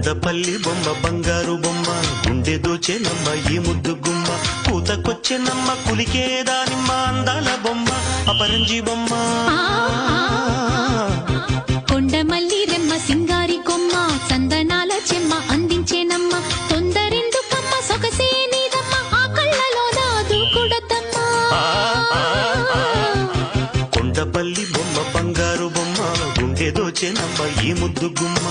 కొండపల్లి బొమ్మ బంగారు బొమ్మ గుండె దోచెనమ్మ ఈ ముద్దు గుమ్మ కూతకొచ్చెనమ్మ కులికేదానిమ్మ అందాల బొమ్మ అపరంజి బొమ్మ కొండమల్లి రెమ్మ సింగారి కొమ్మ చందనాల చెమ్మ అందించేనమ్మ తొందరెందుకమ్మ సొగసే నీదమ్మ ఆ కళ్ళలో దూకుడద్దమ్మ కొండపల్లి బొమ్మ బంగారు బొమ్మ గుండె దోచెనమ్మ ఈ ముద్దు గుమ్మ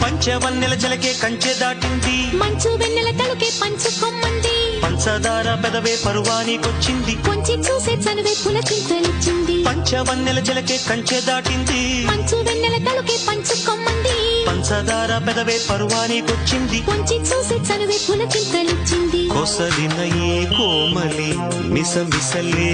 పంచవన్నెల చిలకే కంచె దాటింది మంచు వెన్నెల తలుకే పంచుకొమ్మంది పంచదార పెదవే పరువానికొచ్చింది కొంచి చూసే చనువే పులకింతలిచ్చింది పంచవన్నెల చిలకే కంచె దాటింది మంచు వెన్నెల తలుకే పంచుకొమ్మంది పంచదార పెదవే పరువానికొచ్చింది కొంచి చూసే చనువే పులకింతలిచ్చింది కొసలిన ఈ కోమలి మిసమిసలే